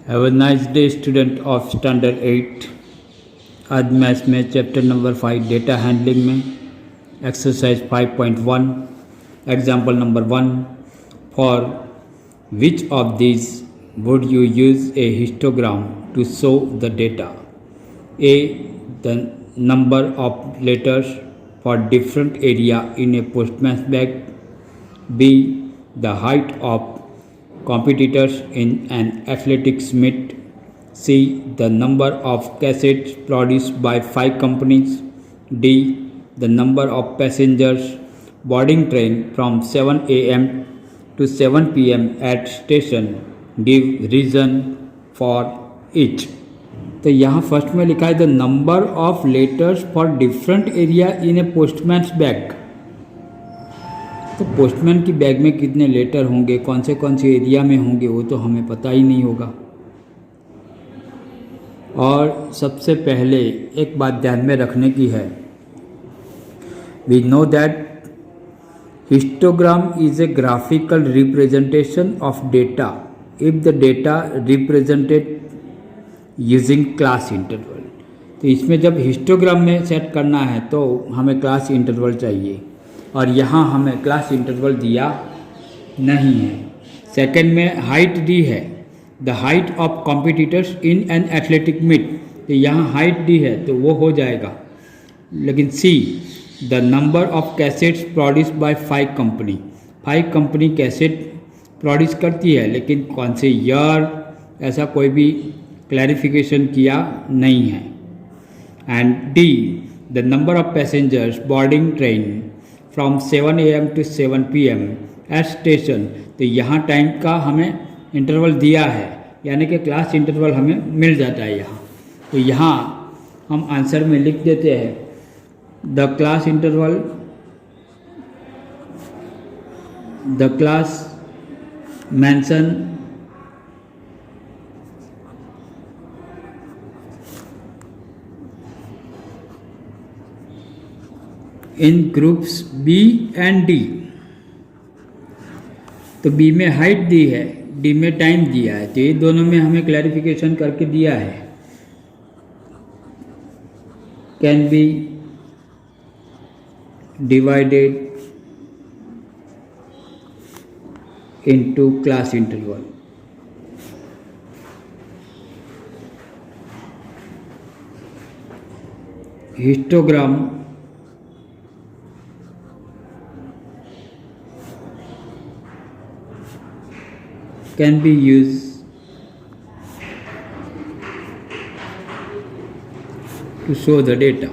Have a nice day student of standard 8। आज maths में chapter number 5 data handling में exercise 5.1 example number 1 for which of this would you use a histogram to show the data. A the number of letters for different area in a postman bag. B the height of competitors in an athletics meet. C the number of cassettes produced by 5 companies. D the number of passengers boarding train from 7 a.m. to 7 p.m. at station. Give reason for each. तो यहाँ first में लिखा है the number of letters for different area in a postman's bag. तो postman की bag में कितने letter होंगे, कौन से एरिया में होंगे, वो तो हमें पता ही नहीं होगा। और सबसे पहले एक बात ध्यान में रखने की है, we know that histogram is a graphical representation of data if the data represented using class interval. तो इसमें जब हिस्टोग्राम में सेट करना है तो हमें क्लास इंटरवल चाहिए, और यहाँ हमें क्लास इंटरवल दिया नहीं है। सेकंड में हाइट दी है, the height of competitors in an athletic meet. तो यहाँ हाइट दी है तो वो हो जाएगा। लेकिन see the number of cassettes produce by 5 company. 5 company cassette produce करती है, लेकिन कौन से ईयर ऐसा कोई भी क्लैरिफिकेशन किया नहीं है। And d the number of passengers boarding train from 7 AM to 7 PM at station. तो यहाँ टाइम का हमें इंटरवल दिया है, यानी कि क्लास इंटरवल हमें मिल जाता है यहाँ। तो यहाँ हम आंसर में लिख देते हैं the class interval, the class mention in groups b and d. तो बी में हाइट दी है, डी में टाइम दिया है, तो ये दोनों में हमें क्लैरिफिकेशन करके दिया है। Can be divided into class interval. Histogram can be used to show the data।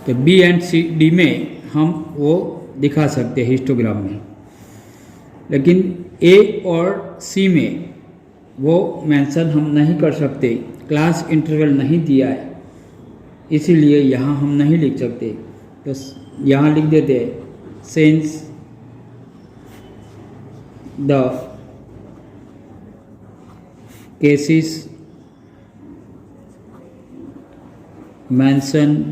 तो बी एंड सी डी में हम वो दिखा सकते हैं हिस्टोग्राम में, लेकिन ए और सी में वो मेंशन हम नहीं कर सकते, क्लास इंटरवल नहीं दिया है, इसीलिए यहाँ हम नहीं लिख सकते। तो यहाँ लिख देते हैं since the cases mentioned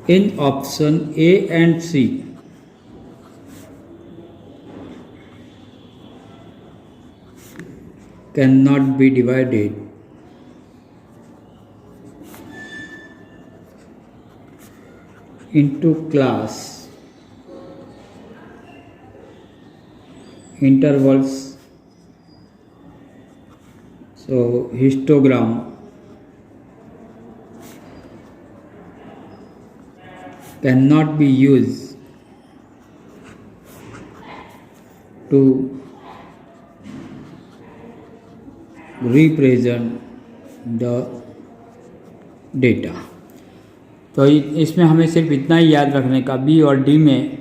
in option A and C cannot be divided into class intervals। so histogram cannot be used to represent the data। तो इसमें हमें सिर्फ इतना ही याद रखने का, बी और डी में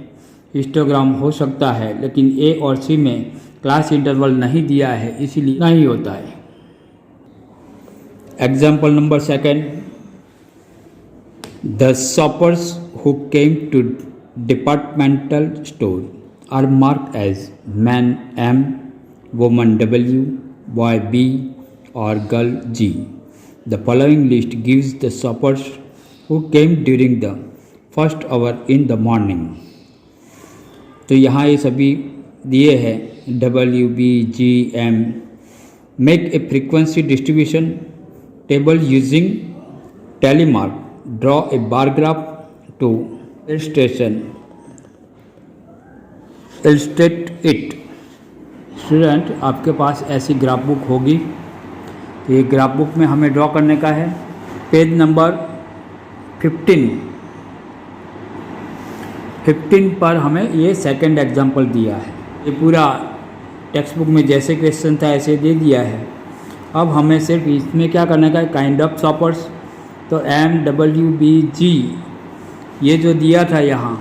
हिस्टोग्राम हो सकता है, लेकिन ए और सी में क्लास इंटरवल नहीं दिया है, इसीलिए नहीं होता है। Example number 2 the shoppers who came to departmental store are marked as man M, woman W, boy B और girl G। The following list gives the shoppers who came during the first hour in the morning. तो यहाँ ये सभी दिए हैं WBGM, make a frequency distribution table using tally mark, draw a bar graph to illustrate it. Student, आपके पास ऐसी graph book होगी, तो ये ग्राफ बुक में हमें ड्रॉ करने का है। पेज नंबर 15 पर हमें ये सेकंड एग्जाम्पल दिया है। ये पूरा टेक्स्ट बुक में जैसे क्वेश्चन था ऐसे दे दिया है। अब हमें सिर्फ इसमें क्या करने का है, काइंड ऑफ शॉपर्स। तो MWBG ये जो दिया था यहाँ,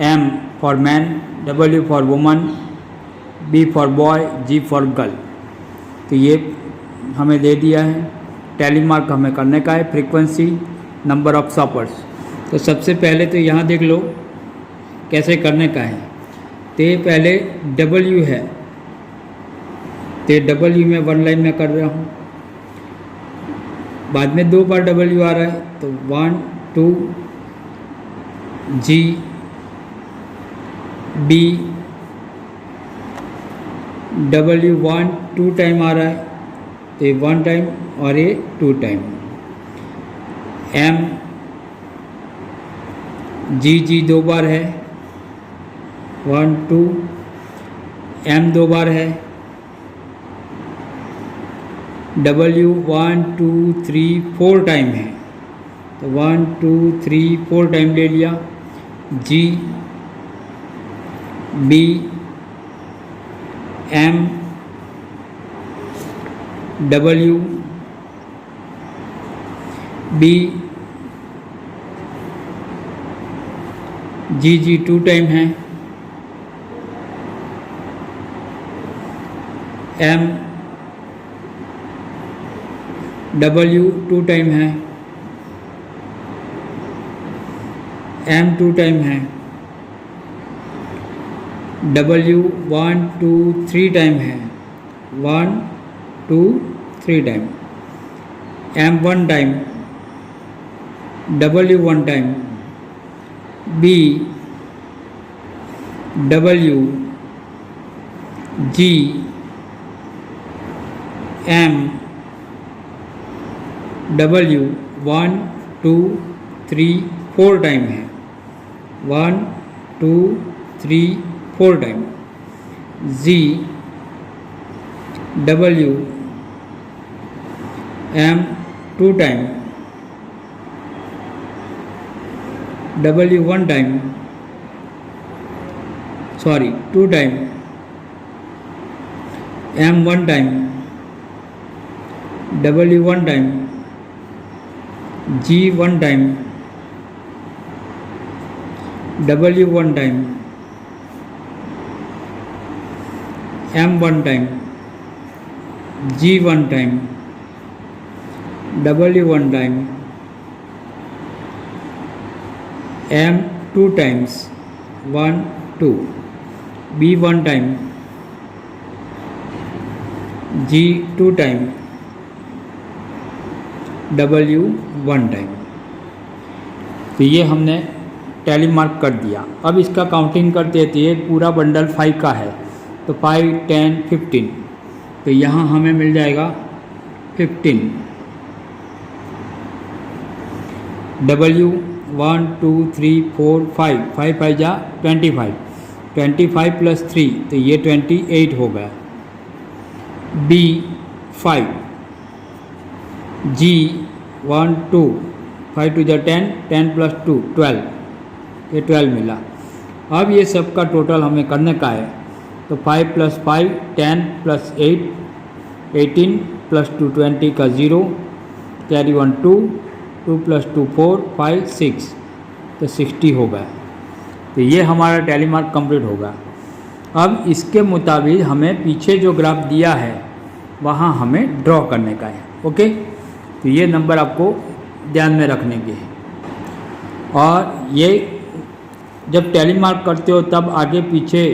M for man, W for woman, B for boy, G for girl, तो ये हमें दे दिया है। टेलीमार्क हमें करने का है, फ्रीक्वेंसी, नंबर ऑफ शॉपर्स। तो सबसे पहले तो यहाँ देख लो कैसे करने का है। तो ये पहले W है, तो W में वन लाइन में कर रहा हूँ, बाद में 2 बार W आ रहा है, तो 1 2 G B W 1 2 टाइम आ रहा है, तो ये 1 टाइम और ये 2 टाइम। M G 2 बार है, 1 2, M 2 बार है, W 1 2 3 4 टाइम है, तो 1 2 3 4 टाइम ले लिया। G B M W B G 2 time है, M W 2 टाइम है, M 2 टाइम है, W 1 2 3 टाइम है, 1 2 3 time. M 1 time, W 1 time, B W G M W 1 2 3 4 time है, 1 2 3 4 time. Z W M 2 time, W 1 time, sorry 2 time, M 1 time, W 1 time, G 1 time, W 1 time, M 1 time, G 1 time, W 1 time, M 2 times, 1 2, B 1 time, G 2 time, W 1 time. तो ये हमने tally mark कर दिया। अब इसका counting करते थे, ये पूरा बंडल 5 का है, तो 5 10 15, तो यहाँ हमें मिल जाएगा 15। W 1 2 3 4 5, 5 5 जा 25, 25 प्लस 3, तो ये 28 हो गया। B 5, G 1 2, 5 2 जा 10, 10 प्लस 2 12, ये 12 मिला। अब ये सब का टोटल हमें करने का है, तो 5 प्लस 5 10 प्लस 8 18 प्लस 2 20 का 0, कैरी 1 2, 2 प्लस 2 4 5 6, तो 60 हो गया। तो ये हमारा टैली मार्क कंप्लीट होगा। अब इसके मुताबिक हमें पीछे जो ग्राफ दिया है वहाँ हमें ड्रॉ करने का है। ओके, तो ये नंबर आपको ध्यान में रखने के हैं। और ये जब टैली मार्क करते हो तब आगे पीछे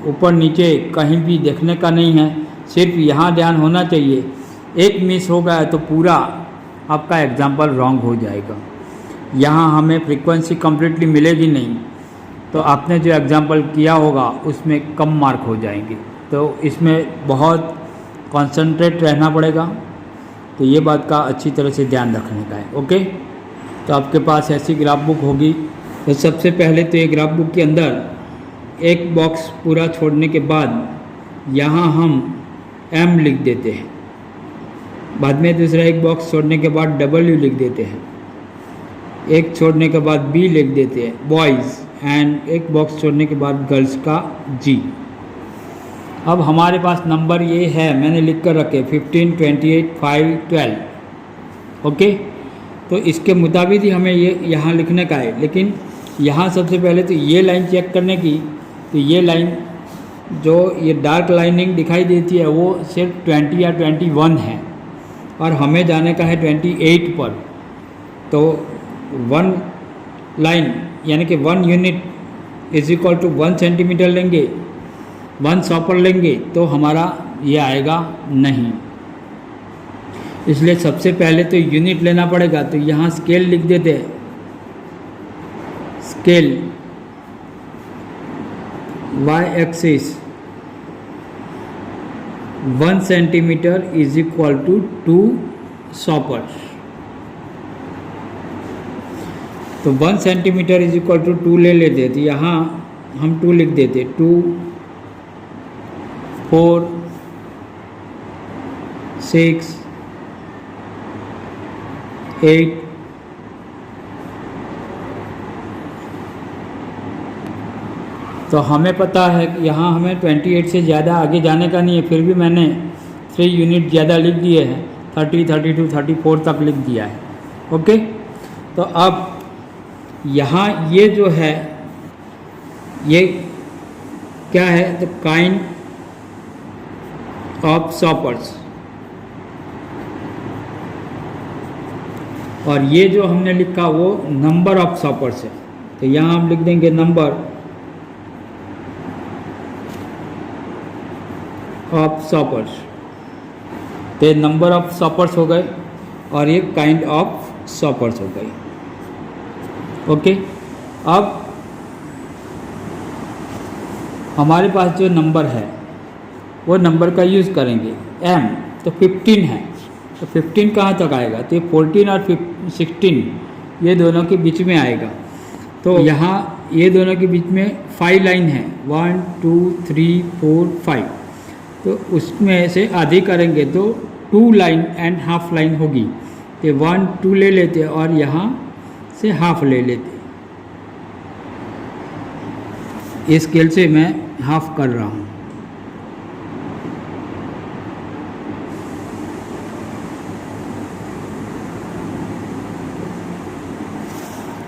ऊपर नीचे कहीं भी देखने का नहीं है, सिर्फ यहाँ ध्यान होना चाहिए। एक मिस हो गया तो पूरा आपका एग्जाम्पल रॉन्ग हो जाएगा। यहाँ हमें फ्रीक्वेंसी कम्प्लीटली मिलेगी नहीं, तो आपने जो एग्जाम्पल किया होगा उसमें कम मार्क हो जाएंगे। तो इसमें बहुत कॉन्सेंट्रेट रहना पड़ेगा, तो ये बात का अच्छी तरह से ध्यान रखने का है। ओके, तो आपके पास ऐसी ग्राफ बुक होगी। तो सबसे पहले तो ये ग्राफ बुक के अंदर एक बॉक्स पूरा छोड़ने के बाद यहाँ हम M लिख देते हैं, बाद में दूसरा एक बॉक्स छोड़ने के बाद W लिख देते हैं, एक छोड़ने के बाद B लिख देते हैं बॉयज़, एंड एक बॉक्स छोड़ने के बाद गर्ल्स का G। अब हमारे पास नंबर ये है, मैंने लिख कर रखे 15, 28, 5, 12। ओके, तो इसके मुताबिक ही हमें ये यहाँ लिखने का है। लेकिन यहाँ सबसे पहले तो ये लाइन चेक करने की, तो ये लाइन जो ये डार्क लाइनिंग दिखाई देती है वो सिर्फ 20 या 21 है, और हमें जाने का है 28 पर। तो 1 लाइन यानी कि 1 unit is equal to 1 centimetre लेंगे, 1 शॉपर लेंगे तो हमारा ये आएगा नहीं। इसलिए सबसे पहले तो यूनिट लेना पड़ेगा। तो यहाँ स्केल लिख देते हैं, scale y axis 1 centimetre is equal to 2 shoppers. तो 1 सेंटीमीटर इज इक्वल टू 2 ले लेते, तो यहाँ हम 2 लिख देते, 2, 4, 6, 8, तो हमें पता है कि यहाँ हमें 28 से ज़्यादा आगे जाने का नहीं है, फिर भी मैंने 3 यूनिट ज़्यादा लिख दिए हैं, 30, 32, 34 तक लिख दिया है। ओके, तो अब यहाँ ये जो है ये क्या है, तो काइंड ऑफ शॉपर्स, और ये जो हमने लिखा वो नंबर ऑफ शॉपर्स है। तो यहाँ हम लिख देंगे नंबर ऑफ शॉपर्स। तो ये नंबर ऑफ शॉपर्स हो गए और ये काइंड ऑफ शॉपर्स हो गए। ओके, अब हमारे पास जो नंबर है वो नंबर का यूज़ करेंगे M। तो 15 है, तो 15 कहाँ तक आएगा, तो ये 14 और 16 ये दोनों के बीच में आएगा। तो यहाँ ये दोनों के बीच में 5 लाइन है, 1, 2, 3, 4, 5। तो उसमें से आधी करेंगे तो 2 लाइन एंड हाफ लाइन होगी। तो 1, 2 ले लेते और यहाँ से हाफ ले लेते। इस स्केल से मैं हाफ कर रहा हूँ।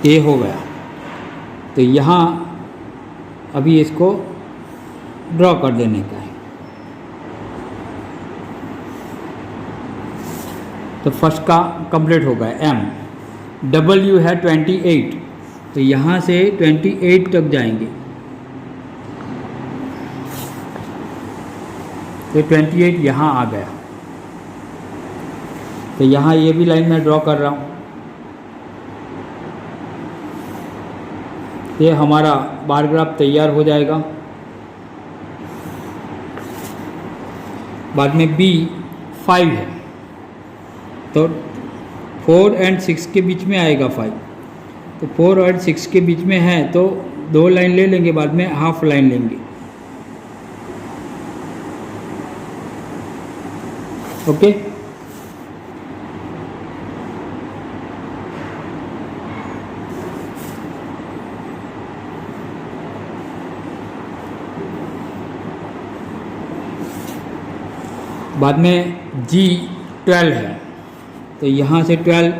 ये हो गया। तो यहाँ अभी इसको ड्रॉ कर देने का है। तो फर्स्ट का कंप्लीट हो गया M। W है 28, तो यहाँ से 28 तक जाएंगे। तो 28 यहाँ आ गया। तो यहाँ ये भी लाइन मैं ड्रॉ कर रहा हूँ। ये हमारा बार ग्राफ तैयार हो जाएगा। बाद में B 5 है, तो 4 और 6 के बीच में आएगा 5। तो 4 और 6 के बीच में है तो 2 लाइन ले लेंगे, बाद में हाफ लाइन लेंगे। ओके, बाद में G 12 है, तो यहाँ से 12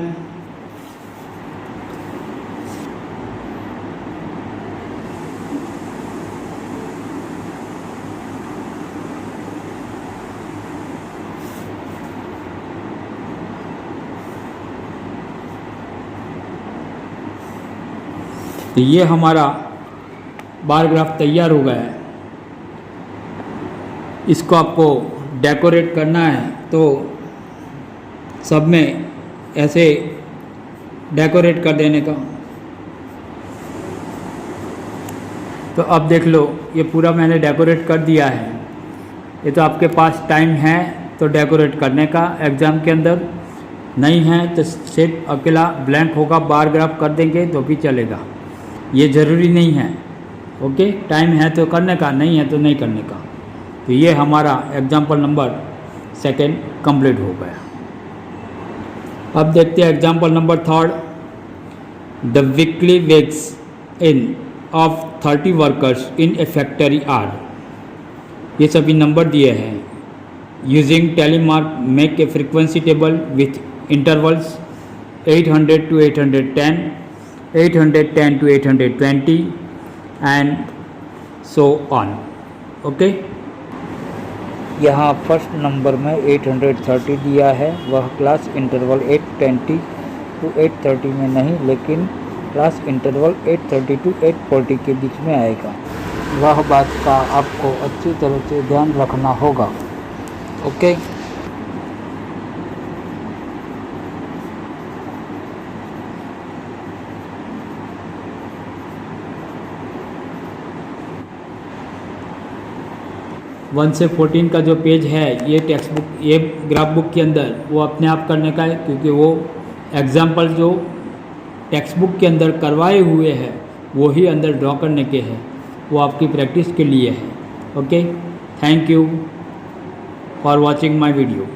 तो ये हमारा बार ग्राफ तैयार हो गया है। इसको आपको डेकोरेट करना है तो सब में ऐसे डेकोरेट कर देने का। तो अब देख लो, ये पूरा मैंने डेकोरेट कर दिया है। ये तो आपके पास टाइम है तो डेकोरेट करने का, एग्ज़ाम के अंदर नहीं है तो सिर्फ अकेला ब्लैंक होगा, बार ग्राफ कर देंगे तो भी चलेगा, ये ज़रूरी नहीं है। ओके, टाइम है तो करने का, नहीं है तो नहीं करने का। तो ये हमारा एग्जाम्पल नंबर 2 कंप्लीट हो गया। अब देखते हैं example number 3। The weekly wages in of 30 workers in a factory are. ये सभी नंबर दिए हैं। Using tally mark make a frequency table with intervals 800 to 810, 810 to 820 and so on. Okay, यहाँ फर्स्ट नंबर में 830 दिया है, वह क्लास इंटरवल 820 to 830 में नहीं, लेकिन क्लास इंटरवल 830 to 840 के बीच में आएगा। वह बात का आपको अच्छी तरह से ध्यान रखना होगा। ओके, वन से 14 का जो पेज है, ये टेक्स्ट बुक, ये ग्राफ बुक के अंदर वो अपने आप करने का है, क्योंकि वो एग्जाम्पल जो टेक्स्ट बुक के अंदर करवाए हुए हैं वो ही अंदर ड्रॉ करने के हैं, वो आपकी प्रैक्टिस के लिए है। Okay, thank you for watching my video.